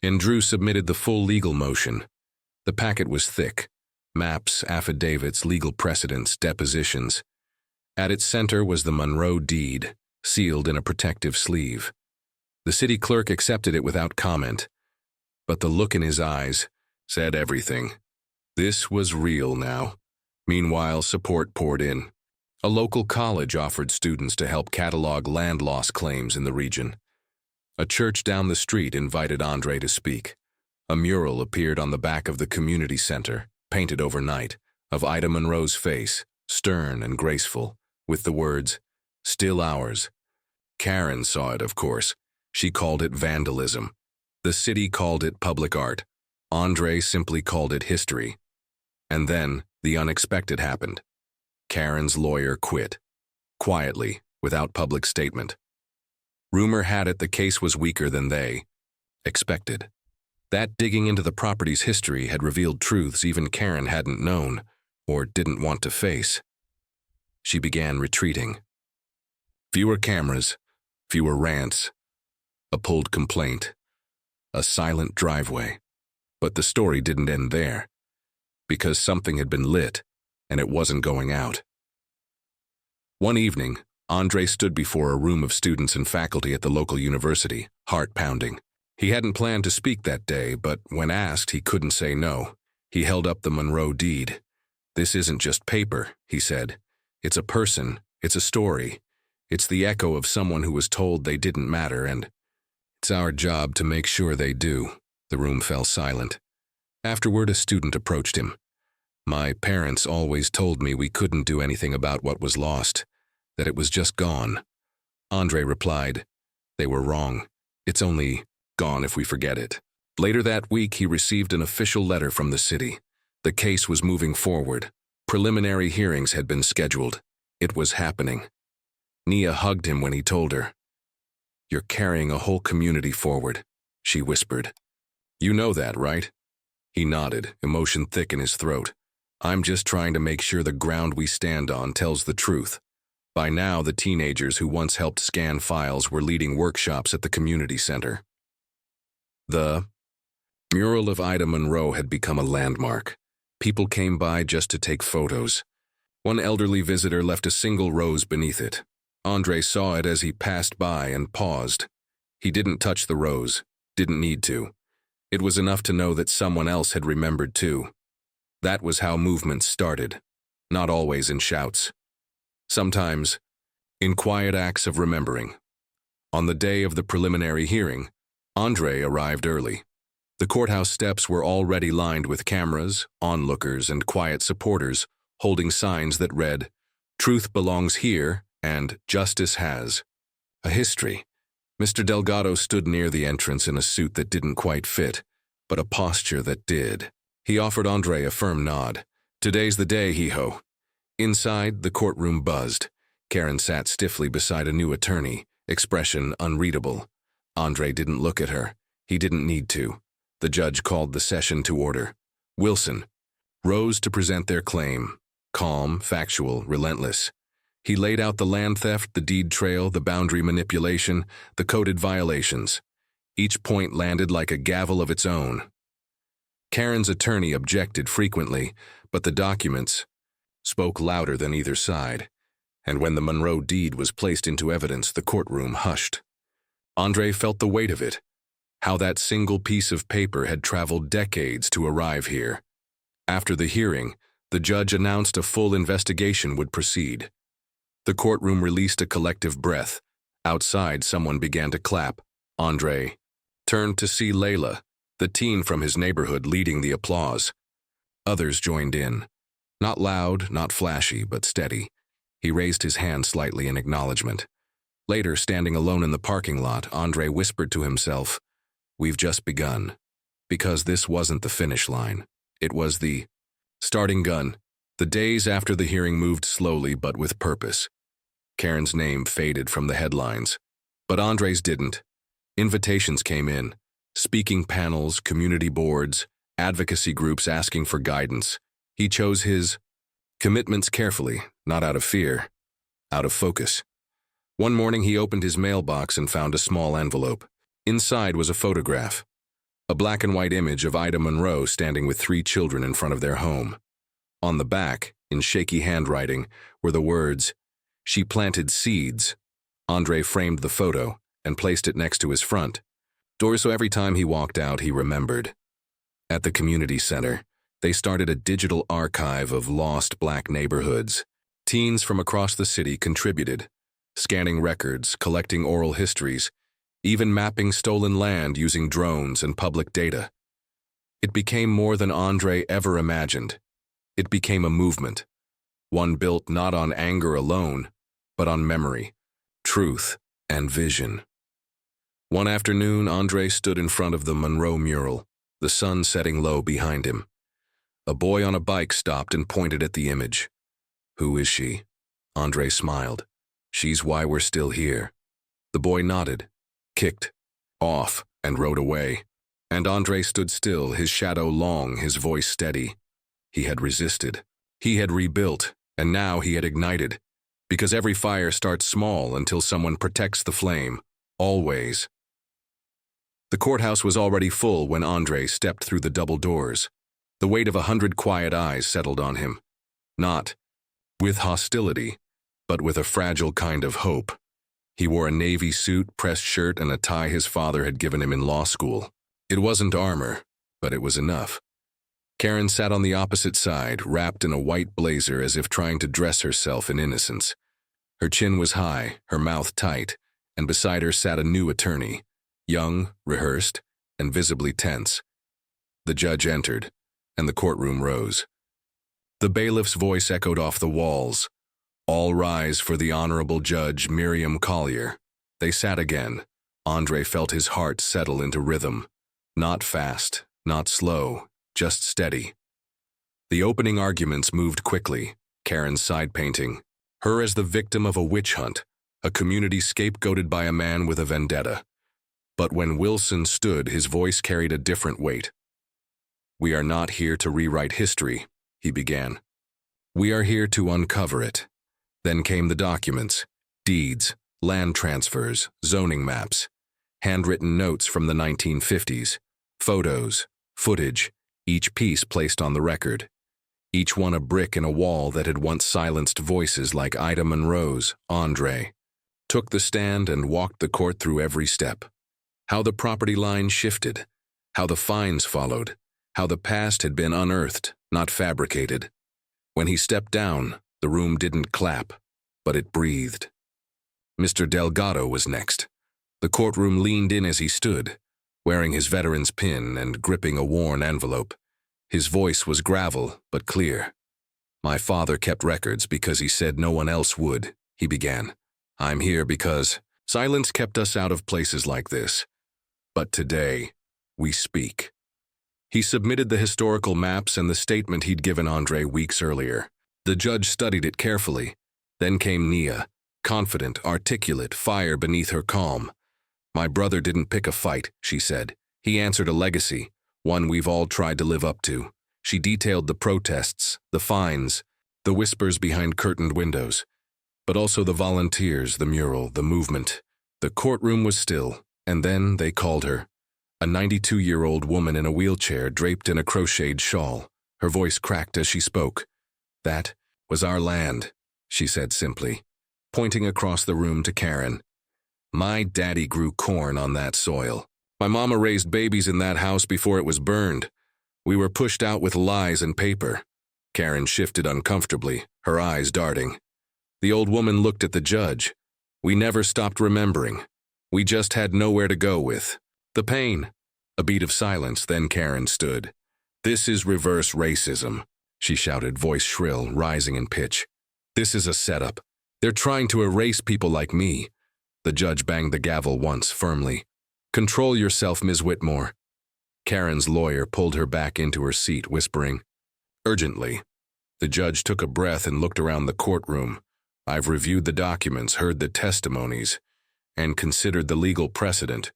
and Drew submitted the full legal motion. The packet was thick. Maps, affidavits, legal precedents, depositions. At its center was the Monroe deed, sealed in a protective sleeve. The city clerk accepted it without comment, but the look in his eyes said everything. This was real now. Meanwhile, support poured in. A local college offered students to help catalog land loss claims in the region. A church down the street invited Andre to speak. A mural appeared on the back of the community center, painted overnight, of Ida Monroe's face, stern and graceful, with the words, "Still ours." Karen saw it, of course. She called it vandalism. The city called it public art. Andre simply called it history. And then the unexpected happened. Karen's lawyer quit. Quietly, without public statement. Rumor had it the case was weaker than they expected. That digging into the property's history had revealed truths even Karen hadn't known, or didn't want to face. She began retreating. Fewer cameras, fewer rants, a pulled complaint, a silent driveway. But the story didn't end there, because something had been lit, and it wasn't going out. One evening, Andre stood before a room of students and faculty at the local university, heart pounding. He hadn't planned to speak that day, but when asked, he couldn't say no. He held up the Monroe deed. "This isn't just paper," he said. "It's a person, it's a story. It's the echo of someone who was told they didn't matter, and it's our job to make sure they do." The room fell silent. Afterward, a student approached him. "My parents always told me we couldn't do anything about what was lost, that it was just gone." Andre replied, "They were wrong. It's only gone if we forget it." Later that week, he received an official letter from the city. The case was moving forward. Preliminary hearings had been scheduled. It was happening. Nia hugged him when he told her. "You're carrying a whole community forward," she whispered. "You know that, right?" He nodded, emotion thick in his throat. "I'm just trying to make sure the ground we stand on tells the truth." By now, the teenagers who once helped scan files were leading workshops at the community center. The mural of Ida Monroe had become a landmark. People came by just to take photos. One elderly visitor left a single rose beneath it. Andre saw it as he passed by and paused. He didn't touch the rose, didn't need to. It was enough to know that someone else had remembered too. That was how movements started, not always in shouts. Sometimes, in quiet acts of remembering. On the day of the preliminary hearing, Andre arrived early. The courthouse steps were already lined with cameras, onlookers, and quiet supporters holding signs that read, "Truth belongs here," and "Justice has a history." Mr. Delgado stood near the entrance in a suit that didn't quite fit, but a posture that did. He offered Andre a firm nod. "Today's the day, he-ho." Inside, the courtroom buzzed. Karen sat stiffly beside a new attorney, expression unreadable. Andre didn't look at her. He didn't need to. The judge called the session to order. Wilson rose to present their claim. Calm, factual, relentless. He laid out the land theft, the deed trail, the boundary manipulation, the coded violations. Each point landed like a gavel of its own. Karen's attorney objected frequently, but the documents spoke louder than either side. And when the Monroe deed was placed into evidence, the courtroom hushed. Andre felt the weight of it, how that single piece of paper had traveled decades to arrive here. After the hearing, the judge announced a full investigation would proceed. The courtroom released a collective breath. Outside, someone began to clap. Andre turned to see Layla, the teen from his neighborhood, leading the applause. Others joined in. Not loud, not flashy, but steady. He raised his hand slightly in acknowledgement. Later, standing alone in the parking lot, Andre whispered to himself, "We've just begun." Because this wasn't the finish line. It was the starting gun. The days after the hearing moved slowly but with purpose. Karen's name faded from the headlines, but Andre's didn't. Invitations came in. Speaking panels, community boards, advocacy groups asking for guidance. He chose his commitments carefully, not out of fear, out of focus. One morning he opened his mailbox and found a small envelope. Inside was a photograph, a black and white image of Ida Monroe standing with 3 children in front of their home. On the back, in shaky handwriting, were the words, "She planted seeds." Andre framed the photo and placed it next to his front door so every time he walked out he remembered. At the community center, they started a digital archive of lost black neighborhoods. Teens from across the city contributed, scanning records, collecting oral histories, even mapping stolen land using drones and public data. It became more than Andre ever imagined. It became a movement, one built not on anger alone, but on memory, truth, and vision. One afternoon, Andre stood in front of the Monroe mural, the sun setting low behind him. A boy on a bike stopped and pointed at the image. "Who is she?" Andre smiled. "She's why we're still here." The boy nodded, kicked off, and rode away. And Andre stood still, his shadow long, his voice steady. He had resisted. He had rebuilt, and now he had ignited. Because every fire starts small until someone protects the flame. Always. The courthouse was already full when Andre stepped through the double doors. The weight of 100 quiet eyes settled on him. Not with hostility, but with a fragile kind of hope. He wore a navy suit, pressed shirt, and a tie his father had given him in law school. It wasn't armor, but it was enough. Karen sat on the opposite side, wrapped in a white blazer as if trying to dress herself in innocence. Her chin was high, her mouth tight, and beside her sat a new attorney, young, rehearsed, and visibly tense. The judge entered, and the courtroom rose. The bailiff's voice echoed off the walls. All rise for the Honorable Judge Miriam Collier. They sat again. Andre felt his heart settle into rhythm. Not fast, not slow, just steady. The opening arguments moved quickly, Karen's side painting. Her as the victim of a witch hunt, a community scapegoated by a man with a vendetta. But when Wilson stood, his voice carried a different weight. "We are not here to rewrite history," he began. "We are here to uncover it." Then came the documents, deeds, land transfers, zoning maps, handwritten notes from the 1950s, photos, footage, each piece placed on the record. Each one a brick in a wall that had once silenced voices like Ida Monroe's. Andre took the stand and walked the court through every step. How the property line shifted, how the fines followed, how the past had been unearthed, not fabricated. When he stepped down, the room didn't clap, but it breathed. Mr. Delgado was next. The courtroom leaned in as he stood, wearing his veteran's pin and gripping a worn envelope. His voice was gravel, but clear. "My father kept records because he said no one else would," he began. "I'm here because silence kept us out of places like this. But today, we speak." He submitted the historical maps and the statement he'd given Andre weeks earlier. The judge studied it carefully. Then came Nia, confident, articulate, fire beneath her calm. "My brother didn't pick a fight," she said. "He answered a legacy, one we've all tried to live up to." She detailed the protests, the fines, the whispers behind curtained windows, but also the volunteers, the mural, the movement. The courtroom was still, and then they called her. A 92-year-old woman in a wheelchair draped in a crocheted shawl. Her voice cracked as she spoke. "That was our land," she said simply, pointing across the room to Karen. "My daddy grew corn on that soil. My mama raised babies in that house before it was burned. We were pushed out with lies and paper." Karen shifted uncomfortably, her eyes darting. The old woman looked at the judge. "We never stopped remembering. We just had nowhere to go with the pain." A beat of silence, then Karen stood. "This is reverse racism," she shouted, voice shrill, rising in pitch. "This is a setup. They're trying to erase people like me." The judge banged the gavel once, firmly. "Control yourself, Ms. Whitmore." Karen's lawyer pulled her back into her seat, whispering, "Urgently." The judge took a breath and looked around the courtroom. "I've reviewed the documents, heard the testimonies, and considered the legal precedent.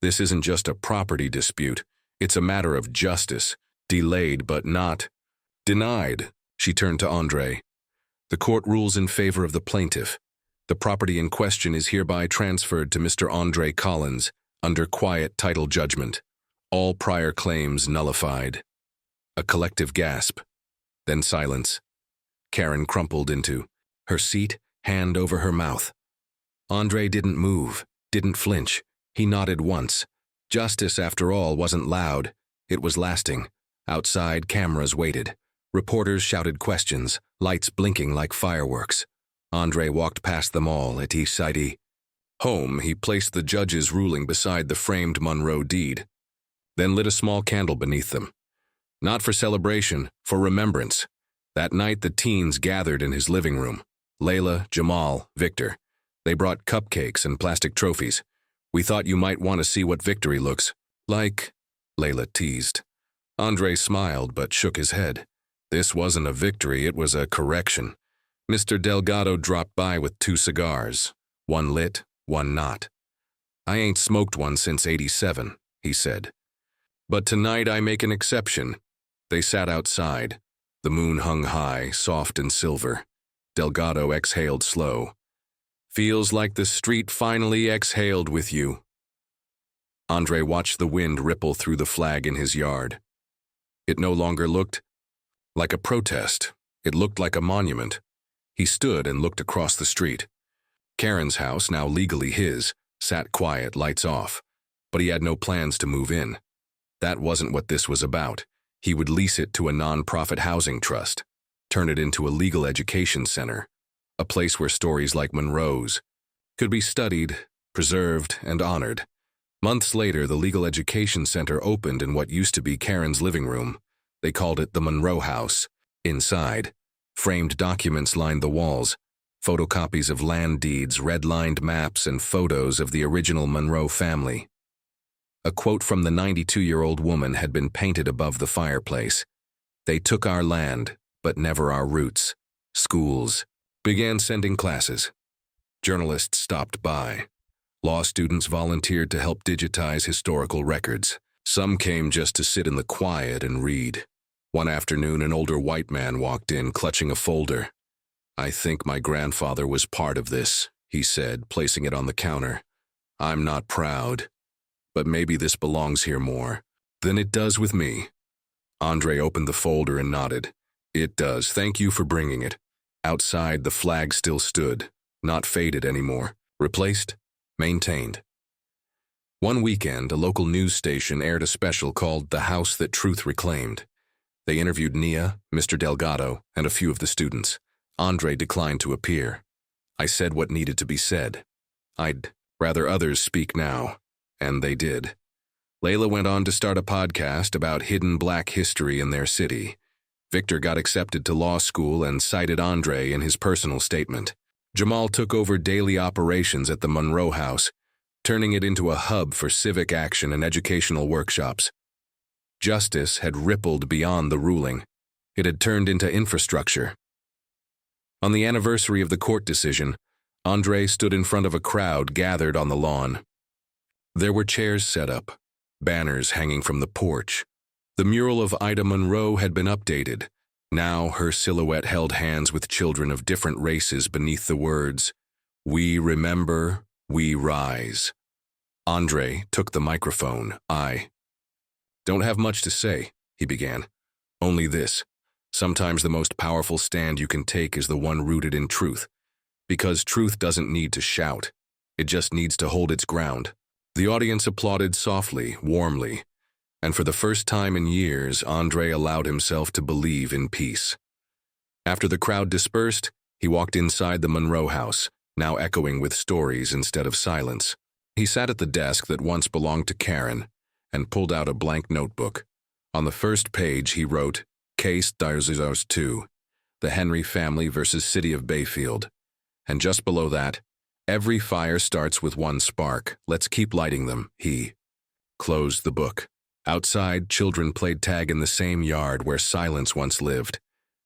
This isn't just a property dispute. It's a matter of justice, delayed but not denied." She turned to Andre. "The court rules in favor of the plaintiff. The property in question is hereby transferred to Mr. Andre Collins under quiet title judgment. All prior claims nullified." A collective gasp, then silence. Karen crumpled into her seat, hand over her mouth. Andre didn't move, didn't flinch. He nodded once. Justice, after all, wasn't loud. It was lasting. Outside, cameras waited. Reporters shouted questions, lights blinking like fireworks. Andre walked past them all at each side. Home, he placed the judge's ruling beside the framed Monroe deed, then lit a small candle beneath them. Not for celebration, for remembrance. That night the teens gathered in his living room. Layla, Jamal, Victor. They brought cupcakes and plastic trophies. "We thought you might want to see what victory looks like," Layla teased. Andre smiled but shook his head. This wasn't a victory, it was a correction. Mr. Delgado dropped by with 2 cigars, one lit, one not. "I ain't smoked one since '87, he said. "But tonight I make an exception." They sat outside. The moon hung high, soft and silver. Delgado exhaled slow. "Feels like the street finally exhaled with you." Andre watched the wind ripple through the flag in his yard. It no longer looked like a protest. It looked like a monument. He stood and looked across the street. Karen's house, now legally his, sat quiet, lights off. But he had no plans to move in. That wasn't what this was about. He would lease it to a non-profit housing trust, turn it into a legal education center, a place where stories like Monroe's could be studied, preserved, and honored. Months later, the Legal Education Center opened in what used to be Karen's living room. They called it the Monroe House. Inside, framed documents lined the walls, photocopies of land deeds, red-lined maps, and photos of the original Monroe family. A quote from the 92-year-old woman had been painted above the fireplace. "They took our land, but never our roots." Schools began sending classes. Journalists stopped by. Law students volunteered to help digitize historical records. Some came just to sit in the quiet and read. One afternoon, an older white man walked in, clutching a folder. "I think my grandfather was part of this," he said, placing it on the counter. "I'm not proud, but maybe this belongs here more than it does with me." Andre opened the folder and nodded. "It does. Thank you for bringing it." Outside, the flag still stood, not faded anymore. Replaced, maintained. One weekend, a local news station aired a special called "The House That Truth Reclaimed." They interviewed Nia, Mr. Delgado, and a few of the students. Andre declined to appear. "I said what needed to be said. I'd rather others speak now." And they did. Layla went on to start a podcast about hidden black history in their city. Victor got accepted to law school and cited Andre in his personal statement. Jamal took over daily operations at the Monroe House, turning it into a hub for civic action and educational workshops. Justice had rippled beyond the ruling. It had turned into infrastructure. On the anniversary of the court decision, Andre stood in front of a crowd gathered on the lawn. There were chairs set up, banners hanging from the porch. The mural of Ida Monroe had been updated. Now her silhouette held hands with children of different races beneath the words, "We remember, we rise." Andre took the microphone. "I don't have much to say," he began. "Only this. Sometimes the most powerful stand you can take is the one rooted in truth. Because truth doesn't need to shout. It just needs to hold its ground." The audience applauded softly, warmly. And for the first time in years, Andre allowed himself to believe in peace. After the crowd dispersed, he walked inside the Monroe House, now echoing with stories instead of silence. He sat at the desk that once belonged to Karen and pulled out a blank notebook. On the first page, he wrote, "Case Darzos 2, the Henry family versus City of Bayfield." And just below that, "Every fire starts with one spark. Let's keep lighting them." He closed the book. Outside, children played tag in the same yard where silence once lived.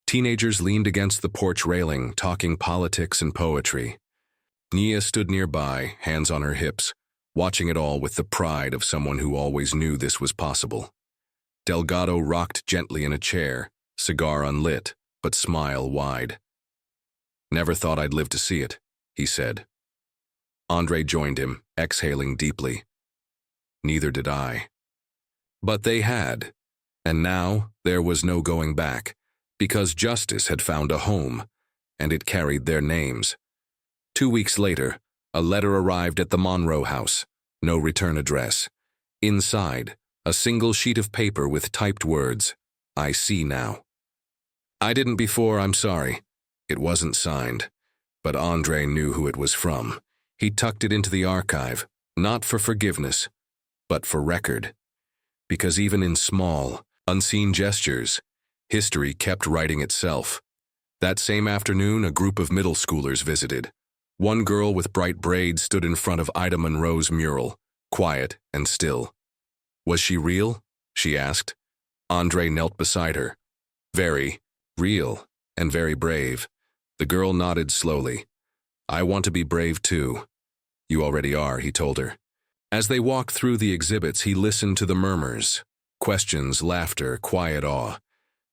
Teenagers leaned against the porch railing, talking politics and poetry. Nia stood nearby, hands on her hips, watching it all with the pride of someone who always knew this was possible. Delgado rocked gently in a chair, cigar unlit, but smile wide. "Never thought I'd live to see it," he said. Andre joined him, exhaling deeply. "Neither did I." But they had, and now there was no going back, because justice had found a home, and it carried their names. 2 weeks later, a letter arrived at the Monroe House, no return address. Inside, a single sheet of paper with typed words, "I see now." "I didn't before, I'm sorry." It wasn't signed, but Andre knew who it was from. He tucked it into the archive, not for forgiveness, but for record. Because even in small, unseen gestures, history kept writing itself. That same afternoon, a group of middle schoolers visited. One girl with bright braids stood in front of Ida Monroe's mural, quiet and still. "Was she real?" she asked. Andre knelt beside her. "Very real and very brave." The girl nodded slowly. "I want to be brave too." "You already are," he told her. As they walked through the exhibits, he listened to the murmurs, questions, laughter, quiet awe.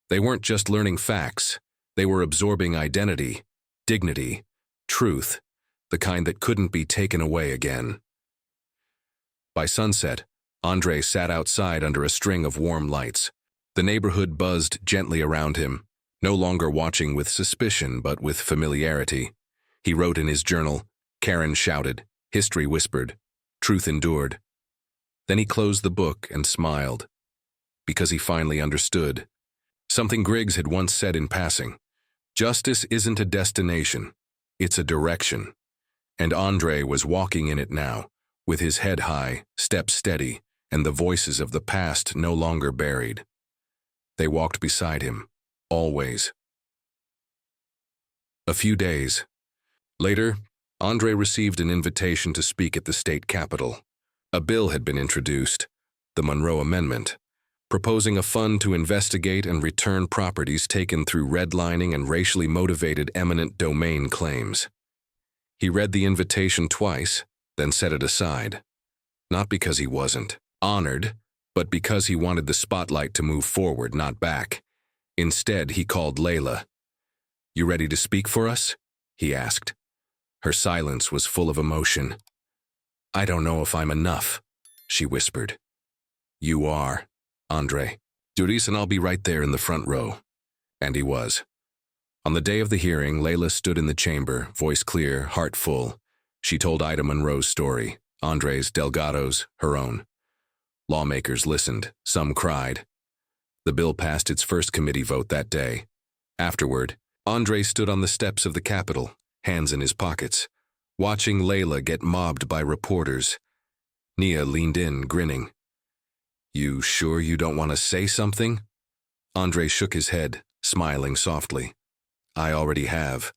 They weren't just learning facts. They were absorbing identity, dignity, truth, the kind that couldn't be taken away again. By sunset, Andre sat outside under a string of warm lights. The neighborhood buzzed gently around him, no longer watching with suspicion but with familiarity. He wrote in his journal, "Karen shouted, history whispered, truth endured." Then he closed the book and smiled, because he finally understood. Something Griggs had once said in passing, justice isn't a destination, it's a direction. And Andre was walking in it now, with his head high, steps steady, and the voices of the past no longer buried. They walked beside him, always. A few days later, Andre received an invitation to speak at the state capitol. A bill had been introduced, the Monroe Amendment, proposing a fund to investigate and return properties taken through redlining and racially motivated eminent domain claims. He read the invitation twice, then set it aside. Not because he wasn't honored, but because he wanted the spotlight to move forward, not back. Instead, he called Layla. "You ready to speak for us?" he asked. Her silence was full of emotion. "I don't know if I'm enough," she whispered. "You are, Andre. Duties, and I'll be right there in the front row." And he was. On the day of the hearing, Layla stood in the chamber, voice clear, heart full. She told Ida Monroe's story, Andre's, Delgado's, her own. Lawmakers listened, some cried. The bill passed its first committee vote that day. Afterward, Andre stood on the steps of the Capitol, hands in his pockets, watching Layla get mobbed by reporters. Nia leaned in, grinning. "You sure you don't want to say something?" Andre shook his head, smiling softly. "I already have.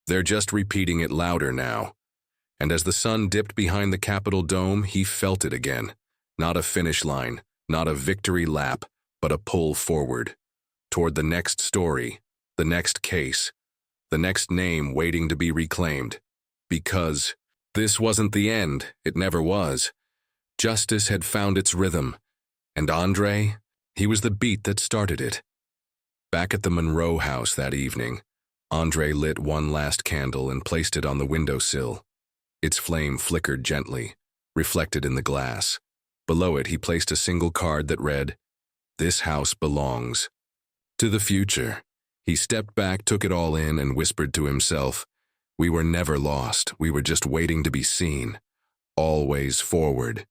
They're just repeating it louder now." And as the sun dipped behind the Capitol dome, he felt it again. Not a finish line, not a victory lap, but a pull forward. Toward the next story, the next case, the next name waiting to be reclaimed. Because this wasn't the end, it never was. Justice had found its rhythm. And Andre, he was the beat that started it. Back at the Monroe house that evening, Andre lit one last candle and placed it on the windowsill. Its flame flickered gently, reflected in the glass. Below it, he placed a single card that read, "This house belongs to the future." He stepped back, took it all in, and whispered to himself, "We were never lost. We were just waiting to be seen. Always forward."